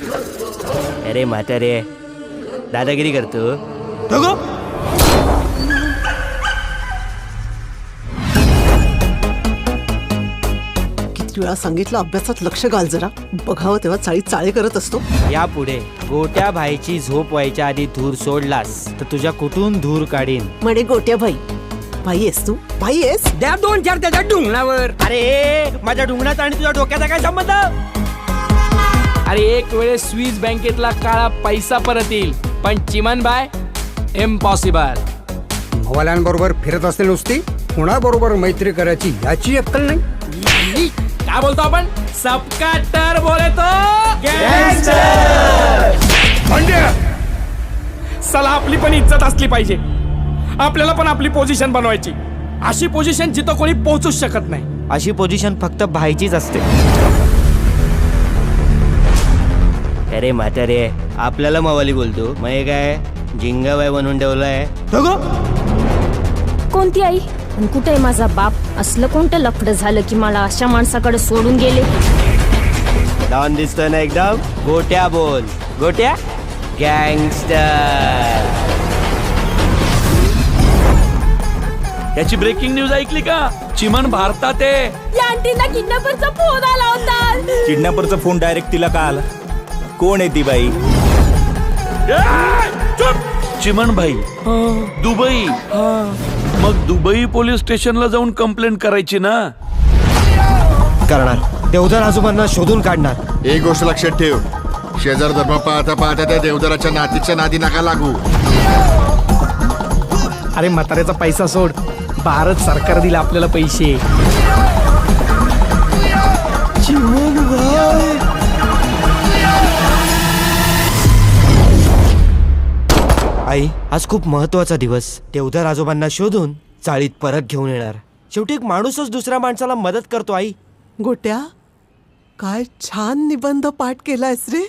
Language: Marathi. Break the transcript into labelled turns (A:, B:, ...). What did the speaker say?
A: अरे म्हातारे दादागिरी करतो.
B: किती वेळा सांगितलं अभ्यासात लक्ष घाल जरा. बघावं तेव्हा चाळे करत असतो.
A: यापुढे गोट्या भाईची झोप व्हायच्या आधी धूर सोडलास तर तुझ्या कुठून धूर काढीन.
B: म्हणे गोट्या भाई. भाई आहेस तू? भाई आहेस?
C: द्या 2-4 त्याच्या ढुंगणावर.
A: अरे माझ्या ढुंगणाचा आणि तुझ्या डोक्याचा काय संबंध?
C: अरे एक वेळेस स्विस बँकेतला काळा पैसा परत येईल, पण चिमन बाय इम्पॉसिबल.
D: भवाल्यांबरोबर फिरत असते नुसती, कुणाबरोबर मैत्री करायची याची अक्कल नाही.
C: काय बोलतो आपण? सबका टर बोले तो
E: चला आपली पण इज्जत असली पाहिजे. आपल्याला पण आपली पोझिशन बनवायची. अशी पोझिशन जिथं कोणी पोहोचूच शकत नाही.
A: अशी पोझिशन फक्त भाईचीच असते. अरे म्हातारे आपल्याला मवाली बोलतो, मग हे काय जिंगाबाई बनवून ठेवलाय.
F: कोणती आई आणि कुठे आहे माझा बाप? असलं कोणतं लफडं झालं की मला अशा माणसाकडे सोडून गेले?
A: डॉन दिसतोय ना एकदम. गोट्या बोल. गोट्या गँगस्टर.
G: याची ब्रेकिंग न्यूज ऐकली का? चिमन भारतात आहे.
F: या आंटीना किडनॅपरचा फोन आला होता.
H: किडनॅपरचा फोन डायरेक्ट तिला का आला? कोण आहे ती बाई?
G: चिमन भाई दुबई. मग दुबई पोलीस स्टेशनला जाऊन कंप्लेंट करायची ना.
A: करणार. देवधर आजोबांना शोधून काढणार.
I: एक गोष्ट लक्षात ठेव, शेजार धर्म पाहता पाहता त्या देवदराच्या नातीच्या नादी नका लागू.
E: अरे म्हाताऱ्याचा पैसा सोड. भारत सरकार दिला आपल्याला पैसे.
A: आई आज खूप महत्वाचा दिवस. देवधर आजोबांना शोधून चाळीत परत घेऊन येणार. शेवटी एक माणूसच दुसऱ्या माणसाला मदत करतो. आई
B: गोट्या काय छान निबंध पाठ केलायस रे.